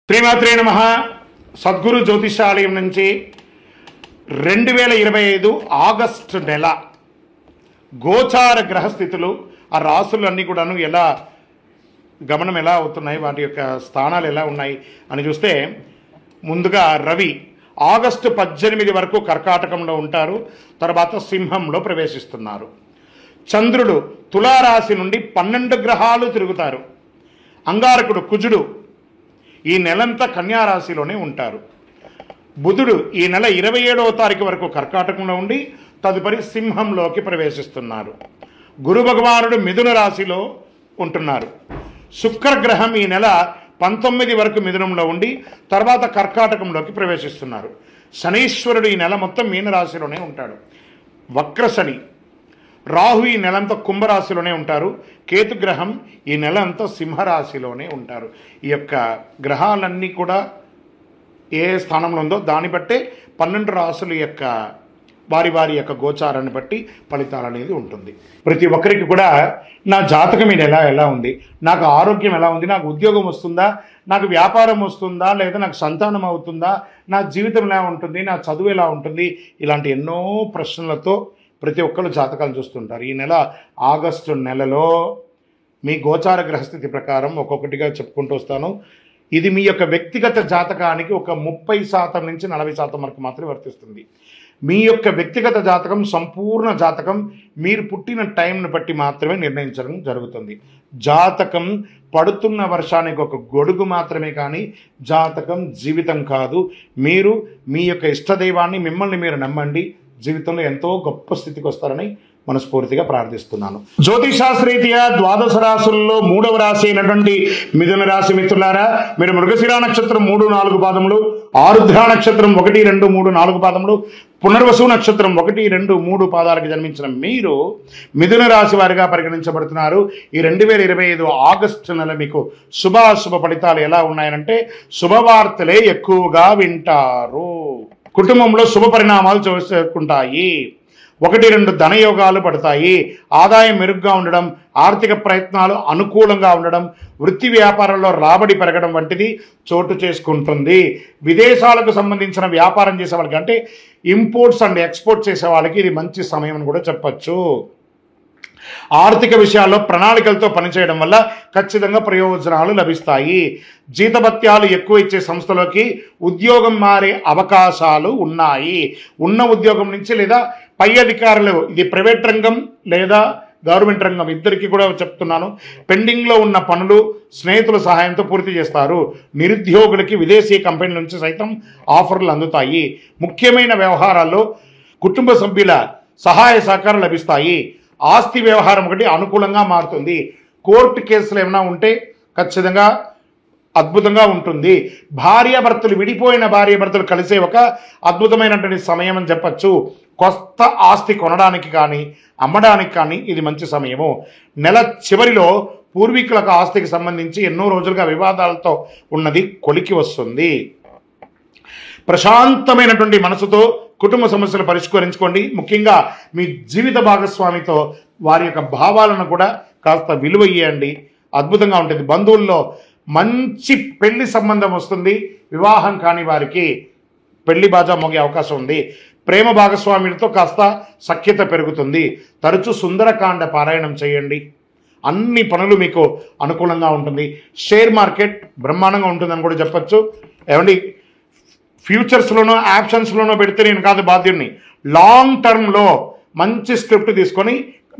శ్రీమాత్రే నమః. సద్గురు జ్యోతిషాలయం నుంచి 2025 ఆగస్టు నెల గోచార గ్రహస్థితులు, ఆ రాసులన్నీ కూడాను ఎలా గమనం ఎలా అవుతున్నాయి, వాటి యొక్క స్థానాలు ఎలా ఉన్నాయి అని చూస్తే, ముందుగా రవి ఆగస్టు 18 వరకు కర్కాటకంలో ఉంటారు, తర్వాత సింహంలో ప్రవేశిస్తున్నారు. చంద్రుడు తులారాశి నుండి 12 గ్రహాలు తిరుగుతారు. అంగారకుడు కుజుడు ఈ నెలంతా కన్యారాశిలోనే ఉంటారు. బుధుడు ఈ నెల 27వ తారీఖు వరకు కర్కాటకంలో ఉండి తదుపరి సింహంలోకి ప్రవేశిస్తున్నారు. గురు భగవానుడు మిథున రాశిలో ఉంటున్నారు. శుక్రగ్రహం ఈ నెల 19 వరకు మిథునంలో ఉండి తర్వాత కర్కాటకంలోకి ప్రవేశిస్తున్నారు. శనీశ్వరుడు ఈ నెల మొత్తం మీనరాశిలోనే ఉంటాడు. వక్ర శని. రాహు ఈ నెలంతా కుంభరాశిలోనే ఉంటారు. కేతుగ్రహం ఈ నెల అంతా సింహరాశిలోనే ఉంటారు. ఈ యొక్క గ్రహాలన్నీ కూడా ఏ స్థానంలో ఉందో దాన్ని బట్టే 12 రాశుల యొక్క వారి యొక్క గోచారాన్ని బట్టి ఫలితాలు అనేది ఉంటుంది. ప్రతి ఒక్కరికి కూడా నా జాతకం ఇది ఎలా ఉంది, నాకు ఆరోగ్యం ఎలా ఉంది, నాకు ఉద్యోగం వస్తుందా, నాకు వ్యాపారం వస్తుందా, లేదా నాకు సంతానం అవుతుందా, నా జీవితం ఎలా ఉంటుంది, నా చదువు ఎలా ఉంటుంది, ఇలాంటి ఎన్నో ప్రశ్నలతో ప్రతి ఒక్కరు జాతకాలు చూస్తుంటారు. ఈ నెల ఆగస్టు నెలలో మీ గోచార గ్రహస్థితి ప్రకారం ఒక్కొక్కటిగా చెప్పుకుంటూ వస్తాను. ఇది మీ యొక్క వ్యక్తిగత జాతకానికి ఒక 30% నుంచి 40% వరకు మాత్రమే వర్తిస్తుంది. మీ యొక్క వ్యక్తిగత జాతకం, సంపూర్ణ జాతకం మీరు పుట్టిన టైంను బట్టి మాత్రమే నిర్ణయించడం జరుగుతుంది. జాతకం పడుతున్న వర్షానికి ఒక గొడుగు మాత్రమే, కానీ జాతకం జీవితం కాదు. మీరు మీ యొక్క ఇష్టదైవాన్ని, మిమ్మల్ని మీరు నమ్మండి, జీవితంలో ఎంతో గొప్ప స్థితికి వస్తారని మనస్ఫూర్తిగా ప్రార్థిస్తున్నాను. జ్యోతిషాస్త్రీత్యా ద్వాదశ రాశుల్లో 3వ రాశి అయినటువంటి మిథున రాశి మిత్రులారా, మీరు మృగశిర నక్షత్రం 3, 4 పాదములు, ఆరుద్ర నక్షత్రం 1, 2, 3, 4 పాదములు, పునర్వసు నక్షత్రం 1, 2, 3 పాదాలకు జన్మించిన మీరు మిథున రాశి వారిగా పరిగణించబడుతున్నారు. ఈ 2025 ఆగస్టు నెల మీకు శుభాశుభ ఫలితాలు ఎలా ఉన్నాయనంటే, శుభవార్తలే ఎక్కువగా వింటారు. కుటుంబంలో శుభ పరిణామాలు చేసుకుంటాయి. 1, 2 ధనయోగాలు పడతాయి. ఆదాయం మెరుగ్గా ఉండడం, ఆర్థిక ప్రయత్నాలు అనుకూలంగా ఉండడం, వృత్తి వ్యాపారంలో రాబడి పెరగడం వంటిది చోటు చేసుకుంటుంది. విదేశాలకు సంబంధించిన వ్యాపారం చేసే వాళ్ళకి, అంటే ఇంపోర్ట్స్ అండ్ ఎక్స్పోర్ట్ చేసే వాళ్ళకి ఇది మంచి సమయం అని కూడా చెప్పచ్చు. ఆర్థిక విషయాల్లో ప్రణాళికలతో పనిచేయడం వల్ల ఖచ్చితంగా ప్రయోజనాలు లభిస్తాయి. జీతభత్యాలు ఎక్కువ ఇచ్చే సంస్థలోకి ఉద్యోగం మారే అవకాశాలు ఉన్నాయి. ఉన్న ఉద్యోగం నుంచి లేదా పై అధికారులు, ఇది ప్రైవేట్ రంగం లేదా గవర్నమెంట్ రంగం, ఇద్దరికి కూడా చెప్తున్నాను, పెండింగ్లో ఉన్న పనులు స్నేహితుల సహాయంతో పూర్తి చేస్తారు. నిరుద్యోగులకి విదేశీ కంపెనీల నుంచి సైతం ఆఫర్లు అందుతాయి. ముఖ్యమైన వ్యవహారాల్లో కుటుంబ సభ్యుల సహాయ సహకారం లభిస్తాయి. ఆస్తి వ్యవహారం ఒకటి అనుకూలంగా మారుతుంది. కోర్టు కేసులు ఏమైనా ఉంటే ఖచ్చితంగా అద్భుతంగా ఉంటుంది. భార్యాభర్తలు, విడిపోయిన భార్యాభర్తలు కలిసే ఒక అద్భుతమైనటువంటి సమయం అని చెప్పచ్చు. కొత్త ఆస్తి కొనడానికి కానీ అమ్మడానికి కానీ ఇది మంచి సమయము. నెల చివరిలో పూర్వీకులకు ఆస్తికి సంబంధించి ఎన్నో రోజులుగా వివాదాలతో ఉన్నది కొలికి వస్తుంది. ప్రశాంతమైనటువంటి మనసుతో కుటుంబ సమస్యలు పరిష్కరించుకోండి. ముఖ్యంగా మీ జీవిత భాగస్వామితో వారి యొక్క భావాలను కూడా కాస్త విలువ ఇవ్వండి. అద్భుతంగా ఉంటుంది. బంధువుల్లో మంచి పెళ్లి సంబంధం వస్తుంది. వివాహం కాని వారికి పెళ్లి బాజా మోగే అవకాశం ఉంది. ప్రేమ భాగస్వామితో కాస్త సఖ్యత పెరుగుతుంది. తరచూ సుందరకాండ పారాయణం చేయండి. అన్ని పనులు మీకు అనుకూలంగా ఉంటుంది. షేర్ మార్కెట్ బ్రహ్మాండంగా ఉంటుందని కూడా చెప్పచ్చు. ఏమండి, ఫ్యూచర్స్లోనో ఆప్షన్స్లోనో పెడితే నేను కాదు బాధ్యుడిని. లాంగ్ టర్మ్లో మంచి స్క్రిప్ట్ తీసుకొని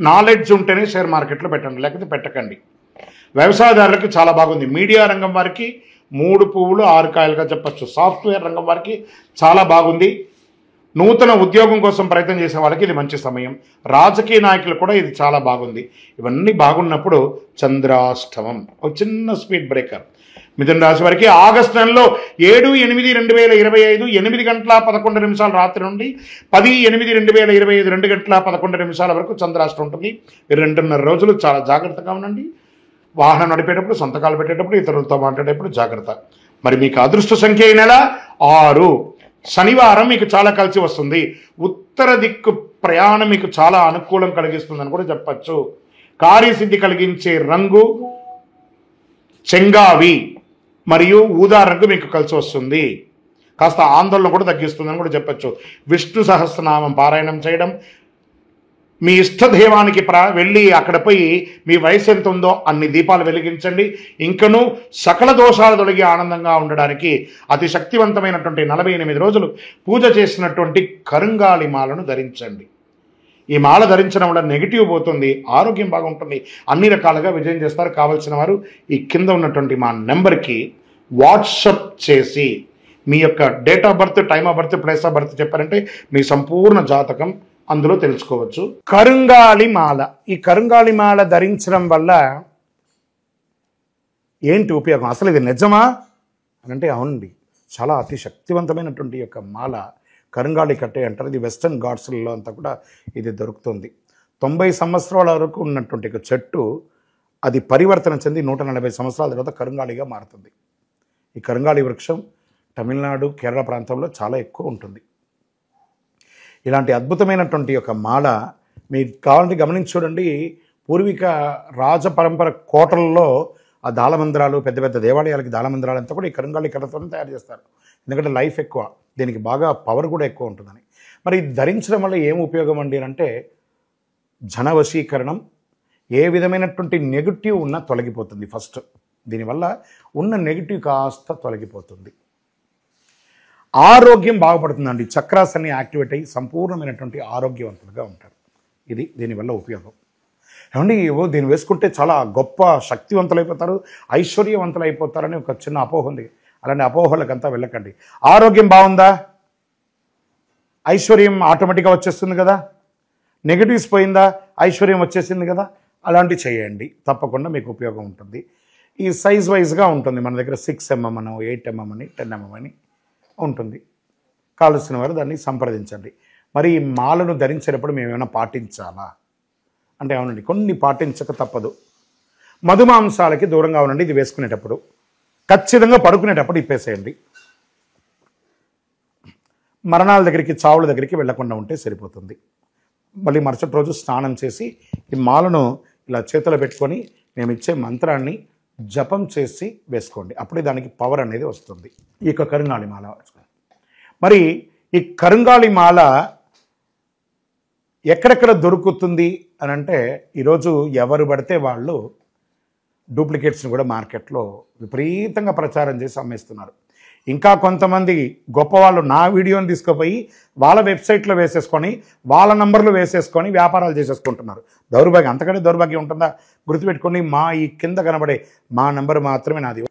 నాలెడ్జ్ ఉంటేనే షేర్ మార్కెట్లో పెట్టండి, లేకపోతే పెట్టకండి. వ్యవసాయదారులకు చాలా బాగుంది. మీడియా రంగం వారికి 3 పువ్వులు 6 కాయలుగా చెప్పచ్చు. సాఫ్ట్వేర్ రంగం వారికి చాలా బాగుంది. నూతన ఉద్యోగం కోసం ప్రయత్నం చేసే వాళ్ళకి ఇది మంచి సమయం. రాజకీయ నాయకులు కూడా ఇది చాలా బాగుంది. ఇవన్నీ బాగున్నప్పుడు చంద్రాష్టమం ఒక చిన్న స్పీడ్ బ్రేకర్. మిథున రాశి వారికి ఆగస్టు నెలలో 7/8/2025 8:11 రాత్రి నుండి 10/8/2025 2:11 వరకు చంద్రాష్టం ఉంటుంది. 2.5 రోజులు చాలా జాగ్రత్తగా ఉండండి. వాహనం నడిపేటప్పుడు, సంతకాలు పెట్టేటప్పుడు, ఇతరులతో మాట్లాడేటప్పుడు జాగ్రత్త. మరి మీకు అదృష్ట సంఖ్య ఈ నెల 6. శనివారం మీకు చాలా కలిసి వస్తుంది. ఉత్తర దిక్కు ప్రయాణం మీకు చాలా అనుకూలం కలిగిస్తుందని కూడా చెప్పచ్చు. కార్యసిద్ధి కలిగించే రంగు చెంగావి మరియు ఊదా రంగు మీకు కలిసి వస్తుంది. కాస్త ఆందోళన కూడా తగ్గిస్తుందని కూడా చెప్పచ్చు. విష్ణు సహస్రనామం పారాయణం చేయడం, మీ ఇష్టదైవానికి వెళ్ళి అక్కడ పోయి మీ వయసు ఎంత ఉందో అన్ని దీపాలు వెలిగించండి. ఇంకనూ సకల దోషాలు తొలగి ఆనందంగా ఉండడానికి అతి శక్తివంతమైనటువంటి 48 రోజులు పూజ చేసినటువంటి కరుంగాళి మాలను ధరించండి. ఈ మాల ధరించడం వల్ల నెగిటివ్ పోతుంది, ఆరోగ్యం బాగుంటుంది, అన్ని రకాలుగా విజయం చేస్తారు. కావలసిన వారు ఈ కింద ఉన్నటువంటి మా నెంబర్కి వాట్సప్ చేసి మీ యొక్క date of birth, time of birth, place of birth చెప్పారంటే మీ సంపూర్ణ జాతకం అందులో తెలుసుకోవచ్చు. కరుంగాళి మాల, ఈ కరుంగాళి మాల ధరించడం వల్ల ఏంటి ఉపయోగం, అసలు ఇది నిజమా అని అంటే అవునండి, చాలా అతి శక్తివంతమైనటువంటి యొక్క మాల కరుంగాళి కట్టే అంటారు. ఇది వెస్టర్న్ ఘాట్స్లలో అంతా కూడా ఇది దొరుకుతుంది. 90 సంవత్సరాల వరకు ఉన్నటువంటి ఒక చెట్టు అది పరివర్తన చెంది 140 సంవత్సరాల తర్వాత కరుంగాళిగా మారుతుంది. ఈ కరుంగాళి వృక్షం తమిళనాడు, కేరళ ప్రాంతంలో చాలా ఎక్కువ ఉంటుంది. ఇలాంటి అద్భుతమైనటువంటి యొక్క మాల మీకు కావాలంటే గమనించి చూడండి. పూర్వీక రాజ పరంపర కోటలలో ఆ దాళమందిరాలు, పెద్ద పెద్ద దేవాలయాలకి దాళమందిరాలు అంతా కూడా ఈ కరుంగాళి కర్రతో తయారు చేస్తారు. ఎందుకంటే లైఫ్ ఎక్కువ, దీనికి బాగా పవర్ కూడా ఎక్కువ ఉంటుందని. మరి ఇది ధరించడం వల్ల ఏం ఉపయోగం అండి అంటే జనవశీకరణం, ఏ విధమైనటువంటి నెగిటివ్ ఉన్నా తొలగిపోతుంది. ఫస్ట్ దీనివల్ల ఉన్న నెగిటివ్ కాస్త తొలగిపోతుంది. ఆరోగ్యం బాగుపడుతుందండి. చక్రాస్ అన్ని యాక్టివేట్ అయ్యి సంపూర్ణమైనటువంటి ఆరోగ్యవంతులుగా ఉంటారు. ఇది దీనివల్ల ఉపయోగం. ఏమండి దీన్ని వేసుకుంటే చాలా గొప్ప శక్తివంతులు అయిపోతారు, ఐశ్వర్యవంతులు అయిపోతారని ఒక చిన్న అపోహ ఉంది. అలాంటి అపోహలకంతా వెళ్ళకండి. ఆరోగ్యం బాగుందా, ఐశ్వర్యం ఆటోమేటిక్గా వచ్చేస్తుంది కదా. నెగిటివ్స్ పోయిందా, ఐశ్వర్యం వచ్చేసింది కదా. అలాంటివి చేయండి, తప్పకుండా మీకు ఉపయోగం ఉంటుంది. ఈ సైజ్ వైజ్గా ఉంటుంది. మన దగ్గర 6 mm అని, 8 mm అని, 10 mm అని ఉంటుంది. కావలసిన వారు దాన్ని సంప్రదించండి. మరి ఈ మాలను ధరించేటప్పుడు మేము ఏమైనా పాటించాలా అంటే అవునండి, కొన్ని పాటించక తప్పదు. మధుమాంసాలకి దూరంగా ఉండండి. ఇది వేసుకునేటప్పుడు ఖచ్చితంగా పడుకునేటప్పుడు ఇప్పేసేయండి. మరణాల దగ్గరికి, చావుల దగ్గరికి వెళ్లకుండా ఉంటే సరిపోతుంది. మళ్ళీ మరుసటి రోజు స్నానం చేసి ఈ మాలను ఇలా చేతిలో పెట్టుకొని మేము ఇచ్చే మంత్రాన్ని జపం చేసి వేసుకోండి. అప్పుడే దానికి పవర్ అనేది వస్తుంది. ఈ యొక్క కరుంగాళి మాల మరి ఈ కరుంగాళి మాల ఎక్కడెక్కడ దొరుకుతుంది అని అంటే ఈరోజు ఎవరు పడితే వాళ్ళు డూప్లికేట్స్ని కూడా మార్కెట్లో విపరీతంగా ప్రచారం చేసి అమ్మేస్తున్నారు. ఇంకా కొంతమంది గొప్పవాళ్ళు నా వీడియోని తీసుకుపోయి వాళ్ళ వెబ్సైట్లో వేసేసుకొని వాళ్ళ నంబర్లు వేసేసుకొని వ్యాపారాలు చేసేసుకుంటున్నారు. దౌర్భాగ్యం, అంతకంటే దౌర్భాగ్యం ఉంటుందా? గుర్తుపెట్టుకొని మా ఈ కింద కనబడే మా నంబర్ మాత్రమే నాది.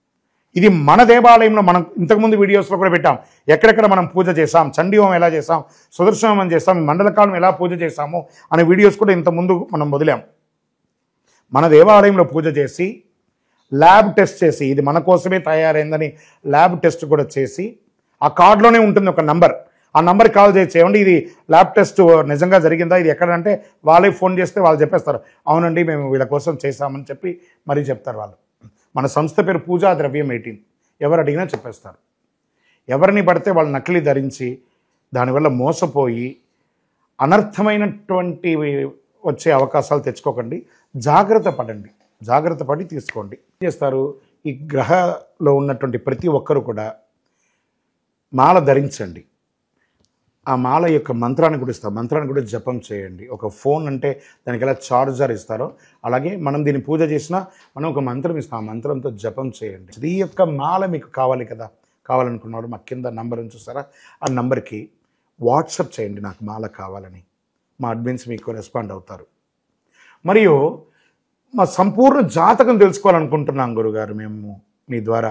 ఇది మన దేవాలయంలో మనం ఇంతకుముందు వీడియోస్లో కూడా పెట్టాం. ఎక్కడెక్కడ మనం పూజ చేసాం, చండీహోమం ఎలా చేసాం, సుదర్శనం చేస్తాం, మండలకాలం ఎలా పూజ చేసాము అనే వీడియోస్ కూడా ఇంతకుముందు మనం వదిలాం. మన దేవాలయంలో పూజ చేసి ల్యాబ్ టెస్ట్ చేసి ఇది మన కోసమే తయారైందని ల్యాబ్ టెస్ట్ కూడా చేసి ఆ కార్డులోనే ఉంటుంది ఒక నంబర్. ఆ నంబర్కి కాల్ చేయండి, ఇది ల్యాబ్ టెస్ట్ నిజంగా జరిగిందా, ఇది ఎక్కడంటే వాళ్ళే ఫోన్ చేస్తే వాళ్ళు చెప్పేస్తారు, అవునండి మేము వీళ్ళ కోసం చేశామని చెప్పి మరీ చెప్తారు వాళ్ళు. మన సంస్థ పేరు పూజా ద్రవ్యం 18. ఎవరు అడిగినా చెప్పేస్తారు. ఎవరిని పడితే వాళ్ళు నకిలీ ధరించి దానివల్ల మోసపోయి అనర్థమైనటువంటి వచ్చే అవకాశాలు తెచ్చుకోకండి. జాగ్రత్త పడండి, జాగ్రత్త పడి తీసుకోండి. ఏం చేస్తారు, ఈ గ్రహలో ఉన్నటువంటి ప్రతి ఒక్కరు కూడా మాల ధరించండి. ఆ మాల యొక్క మంత్రాన్ని కూడా ఇస్తారు, మంత్రాన్ని కూడా జపం చేయండి. ఒక ఫోన్ అంటే దానికి ఎలా చార్జర్ ఇస్తారో అలాగే మనం దీన్ని పూజ చేసినా మనం ఒక మంత్రం ఇస్తాం, ఆ మంత్రంతో జపం చేయండి. ఈ యొక్క మాల మీకు కావాలి కదా, కావాలనుకున్నాడు మా కింద నంబర్ చూస్తారా, ఆ నంబర్కి వాట్సాప్ చేయండి నాకు మాల కావాలని. మా అడ్మిన్స్ మీకు రెస్పాండ్ అవుతారు. మరియు మా సంపూర్ణ జాతకం తెలుసుకోవాలనుకుంటున్నాం గురుగారు మేము మీ ద్వారా.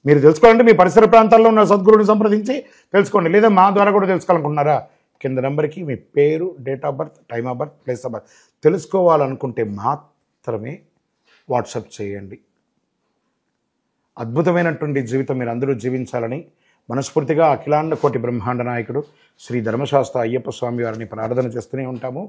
మీరు తెలుసుకోవాలంటే మీ పరిసర ప్రాంతాల్లో ఉన్న సద్గురుని సంప్రదించి తెలుసుకోండి, లేదా మా ద్వారా కూడా తెలుసుకోవాలనుకుంటున్నారా, కింద నెంబర్కి మీ పేరు, date of birth, time of birth, place of birth తెలుసుకోవాలనుకుంటే మాత్రమే వాట్సాప్ చేయండి. అద్భుతమైనటువంటి జీవితం మీరు అందరూ జీవించాలని మనస్ఫూర్తిగా అఖిలాండ కోటి బ్రహ్మాండ నాయకుడు శ్రీ ధర్మశాస్త్ర అయ్యప్ప స్వామి వారిని ప్రార్థన చేస్తూనే ఉంటాము.